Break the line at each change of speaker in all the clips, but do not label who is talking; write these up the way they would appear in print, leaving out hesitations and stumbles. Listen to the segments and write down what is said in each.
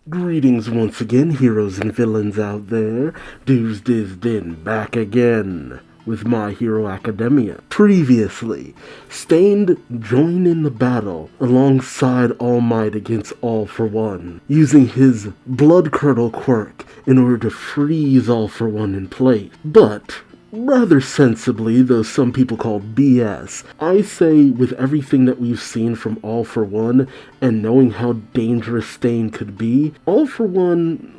Greetings once again, heroes and villains out there. Duuz-Diz-Din back again with My Hero Academia. Previously, Stain joined in the battle alongside All Might against All For One, using his Blood Curdle quirk in order to freeze All For One in place. But rather sensibly, though some people call BS, I say with everything that we've seen from All For One and knowing how dangerous Stain could be, All For One,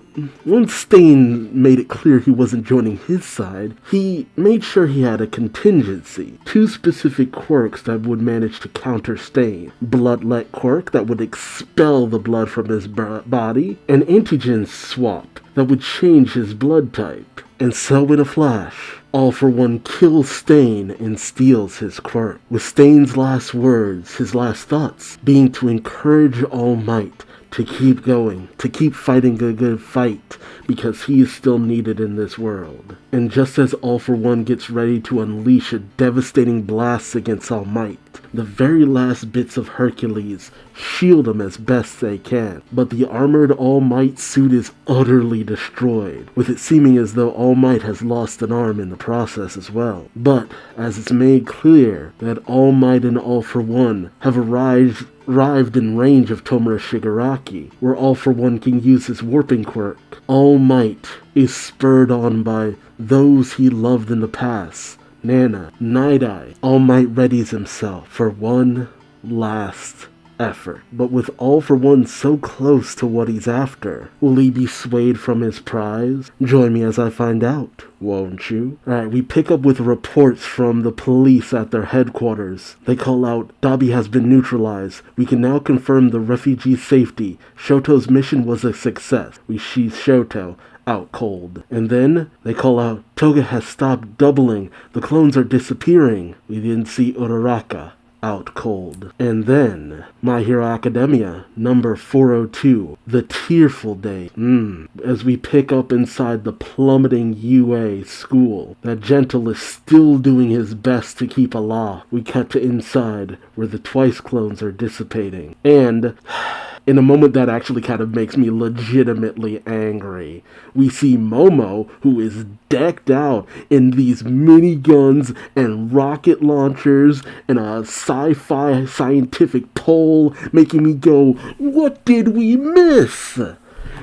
once Stain made it clear he wasn't joining his side, he made sure he had a contingency. Two specific quirks that would manage to counter Stain. Bloodlet quirk that would expel the blood from his body, and antigen swap that would change his blood type. And so in a flash, All For One kills Stain and steals his quirk, with Stain's last words, his last thoughts, being to encourage All Might to keep going, to keep fighting a good fight, because he is still needed in this world. And just as All For One gets ready to unleash a devastating blast against All Might, the very last bits of Hercules shield him as best they can, but the armored All Might suit is utterly destroyed, with it seeming as though All Might has lost an arm in the process as well. But as it's made clear that All Might and All For One have arrived in range of Tomura Shigaraki, where All For One can use his warping quirk, All Might is spurred on by those he loved in the past, Nana, Night-Eye. All Might readies himself for one last effort. But with All For One so close to what he's after, will he be swayed from his prize? Join me as I find out, won't you? Alright, we pick up with reports from the police at their headquarters. They call out, Dabi has been neutralized. We can now confirm the refugee's safety. Shoto's mission was a success. We see Shoto out cold. And then they call out, Toga has stopped doubling. The clones are disappearing. We didn't see Uraraka out cold. And then My Hero Academia number 402, the Tearful Day. As we pick up inside the plummeting UA school, that Gentle is still doing his best to keep aloft. We cut to inside where the Twice clones are dissipating. And in a moment that actually kind of makes me legitimately angry, we see Momo, who is decked out in these miniguns and rocket launchers and a sci-fi scientific pole, making me go, what did we miss?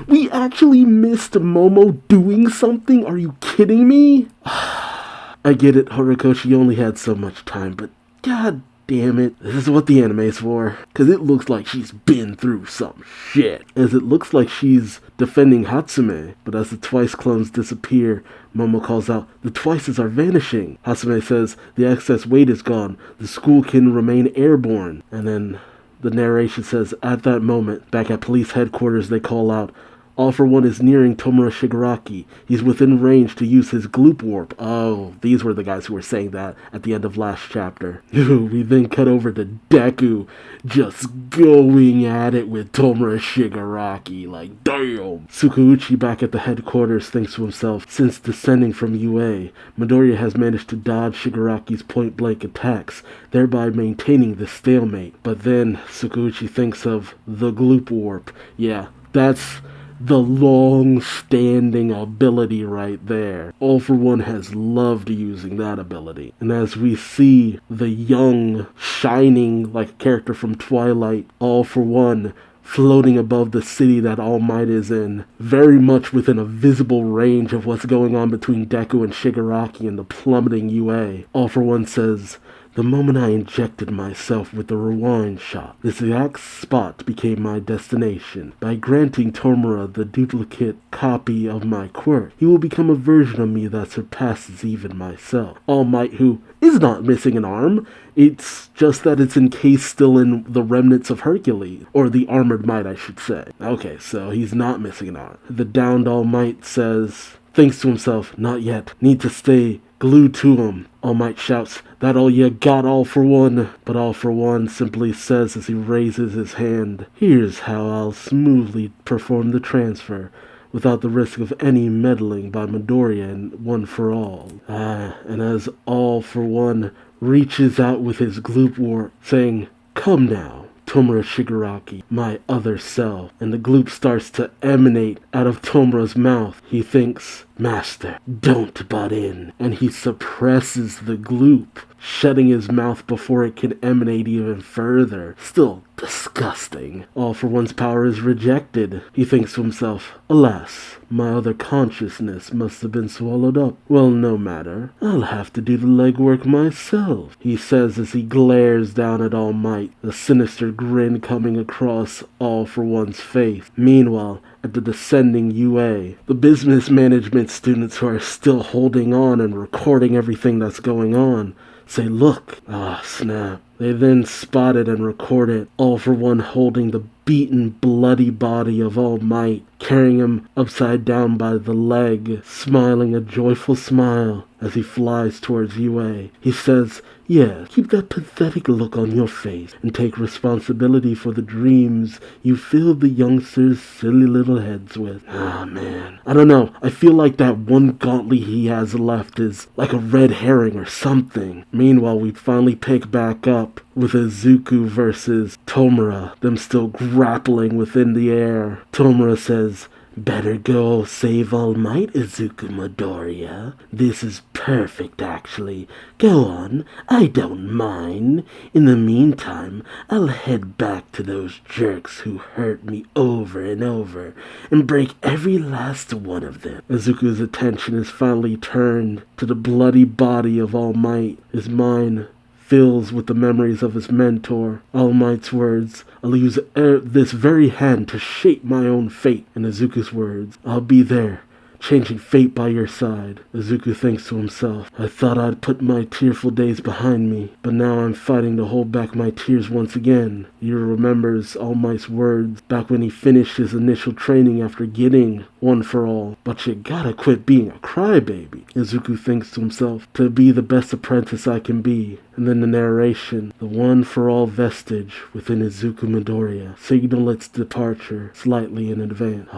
We actually missed Momo doing something? Are you kidding me? I get it, Horikoshi only had so much time, but god damn it, this is what the anime's for. Because it looks like she's been through some shit. As it looks like she's defending Hatsume, but as the Twice clones disappear, Momo calls out, the Twices are vanishing. Hatsume says, the excess weight is gone. The school can remain airborne. And then the narration says, at that moment, back at police headquarters, they call out, All For One is nearing Tomura Shigaraki. He's within range to use his gloop warp. Oh, these were the guys who were saying that at the end of last chapter. We then cut over to Deku just going at it with Tomura Shigaraki. Like, damn. Tsukauchi back at the headquarters thinks to himself, since descending from UA, Midoriya has managed to dodge Shigaraki's point-blank attacks, thereby maintaining the stalemate. But then Tsukauchi thinks of the gloop warp. Yeah, that's the long-standing ability right there. All For One has loved using that ability. And as we see the young, shining like a character from Twilight, All For One floating above the city that All Might is in, very much within a visible range of what's going on between Deku and Shigaraki and the plummeting UA, All For One says, the moment I injected myself with the rewind shot, this exact spot became my destination. By granting Tomura the duplicate copy of my quirk, he will become a version of me that surpasses even myself. All Might, who is not missing an arm, it's just that it's encased still in the remnants of Hercules, or the armored Might, I should say. Okay, so he's not missing an arm. The downed All Might thinks to himself, not yet, need to stay glued to him. All Might shouts, that all you got, All For One? But All For One simply says as he raises his hand, here's how I'll smoothly perform the transfer, without the risk of any meddling by Midoriya and One For All. And as All For One reaches out with his gloop warp, saying, come now, Tomura Shigaraki, my other self. And the gloop starts to emanate out of Tomura's mouth. He thinks, Master, don't butt in. And he suppresses the gloop, shutting his mouth before it can emanate even further. Still disgusting. All for One's power is rejected. He thinks to himself, alas, my other consciousness must have been swallowed up. Well, no matter. I'll have to do the legwork myself, he says as he glares down at All Might, a sinister grin coming across All for One's face. Meanwhile, at the descending UA, the business management students who are still holding on and recording everything that's going on say, look, snap. They then spotted and recorded All for One holding the beaten, bloody body of All Might, carrying him upside down by the leg, smiling a joyful smile as he flies towards UA. He says, yeah, keep that pathetic look on your face and take responsibility for the dreams you filled the youngsters' silly little heads with. Man. I don't know. I feel like that one gauntlet he has left is like a red herring or something. Meanwhile, we finally pick back up with Izuku versus Tomura, them still grappling within the air. Tomura says, better go save All Might, Izuku Midoriya. This is perfect, actually. Go on, I don't mind. In the meantime, I'll head back to those jerks who hurt me over and over and break every last one of them. Izuku's attention is finally turned to the bloody body of All Might. His mind fills with the memories of his mentor. All Might's words, I'll use this very hand to shape my own fate. And Izuku's words, I'll be there, changing fate by your side. Izuku thinks to himself, I thought I'd put my tearful days behind me, but now I'm fighting to hold back my tears once again. He remembers All Might's words back when he finished his initial training after getting One for All. But you gotta quit being a crybaby. Izuku thinks to himself, to be the best apprentice I can be. And then the narration, the One for All vestige within Izuku Midoriya, signal its departure slightly in advance.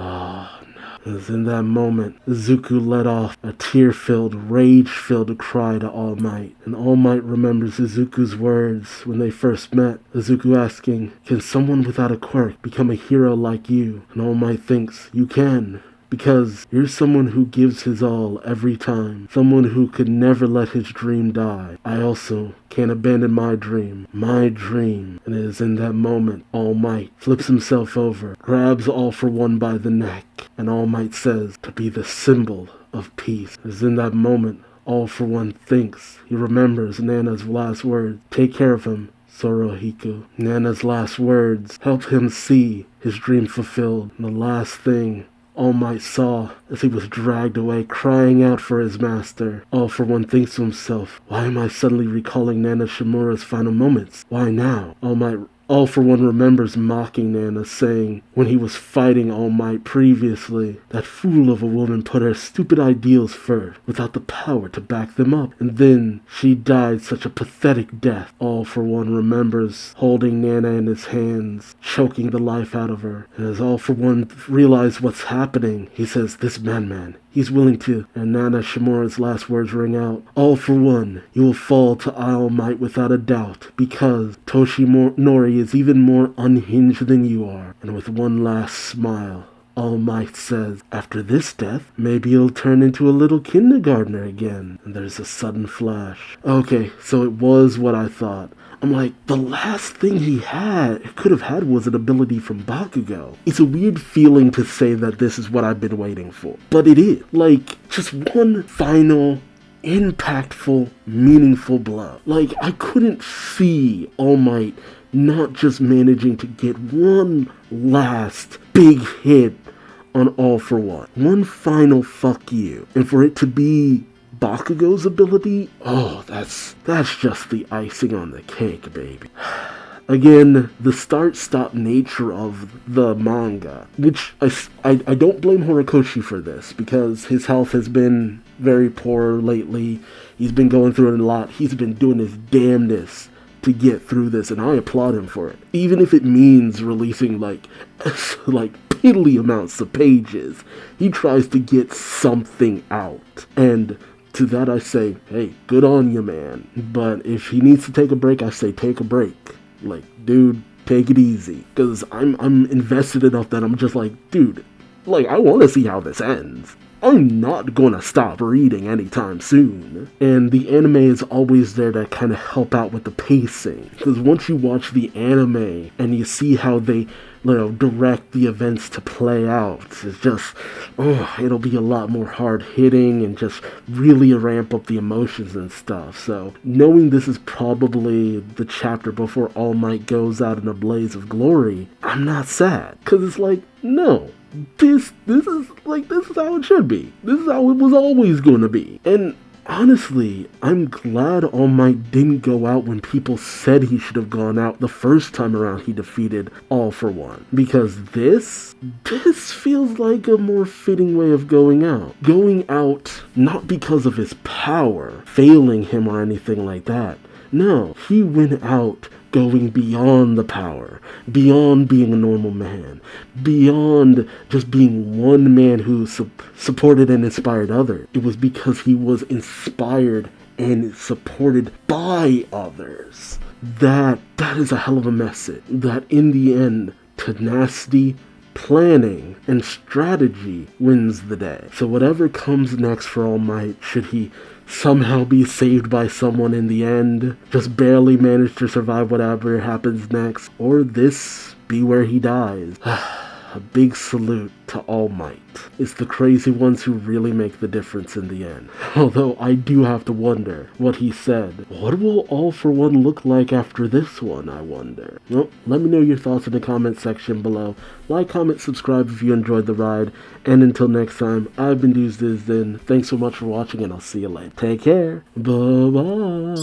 As in that moment, Izuku let off a tear-filled, rage-filled cry to All Might. And All Might remembers Izuku's words when they first met. Izuku asking, can someone without a quirk become a hero like you? And All Might thinks, you can. Because you're someone who gives his all every time. Someone who could never let his dream die. I also can't abandon my dream. My dream. And it is in that moment, All Might flips himself over, grabs All for One by the neck, and All Might says, to be the symbol of peace. It is in that moment, All for One thinks. He remembers Nana's last words. Take care of him, Sorohiku. Nana's last words help him see his dream fulfilled. And the last thing All Might saw as he was dragged away, crying out for his master. All for One thinks to himself, why am I suddenly recalling Nana Shimura's final moments? Why now? All for One remembers mocking Nana, saying when he was fighting All Might previously, that fool of a woman put her stupid ideals first without the power to back them up. And then she died such a pathetic death. All for One remembers holding Nana in his hands, choking the life out of her. And as All for One realizes what's happening, he says, this man, he's willing to. And Nana Shimura's last words ring out, All for One, you will fall to All Might without a doubt, because Toshinori is even more unhinged than you are. And with one last smile, All Might says, after this death, maybe you'll turn into a little kindergartner again. And there's a sudden flash. Okay, so it was what I thought. I'm like, the last thing he could have had was an ability from Bakugo. It's a weird feeling to say that this is what I've been waiting for. But it is. Like, just one final, impactful, meaningful blow. Like, I couldn't see All Might not just managing to get one last big hit on All for One. One final fuck you. And for it to be Bakugo's ability, that's just the icing on the cake, baby. Again, the start-stop nature of the manga, which I don't blame Horikoshi for this, because his health has been very poor lately. He's been going through it a lot. He's been doing his damnedest to get through this, and I applaud him for it. Even if it means releasing like piddly amounts of pages, he tries to get something out. And to that I say, hey, good on you, man. But if he needs to take a break, I say take a break. Like, dude, take it easy. Because I'm invested enough that I'm just like, dude, like, I want to see how this ends. I'm not gonna stop reading anytime soon. And the anime is always there to kind of help out with the pacing. Because once you watch the anime and you see how they, direct the events to play out, it's just, it'll be a lot more hard hitting and just really ramp up the emotions and stuff. So knowing this is probably the chapter before All Might goes out in a blaze of glory, I'm not sad. Because it's like, no. This is how it should be. This is how it was always going to be. And honestly, I'm glad All Might didn't go out when people said he should have gone out the first time around he defeated All for One. Because this feels like a more fitting way of going out. Going out not because of his power, failing him or anything like that. No, he went out going beyond the power, beyond being a normal man, beyond just being one man who supported and inspired others. It was because he was inspired and supported by others. That is a hell of a message. That in the end, tenacity, planning, and strategy wins the day. So whatever comes next for All Might, should he somehow be saved by someone in the end, just barely manage to survive whatever happens next, or this be where he dies, a big salute to All Might. It's the crazy ones who really make the difference in the end. Although I do have to wonder what he said. What will All for One look like after this one, I wonder? Well, let me know your thoughts in the comment section below. Like, comment, subscribe if you enjoyed the ride. And until next time, I've been Duuz-Diz-Din. Thanks so much for watching, and I'll see you later. Take care. Bye-bye.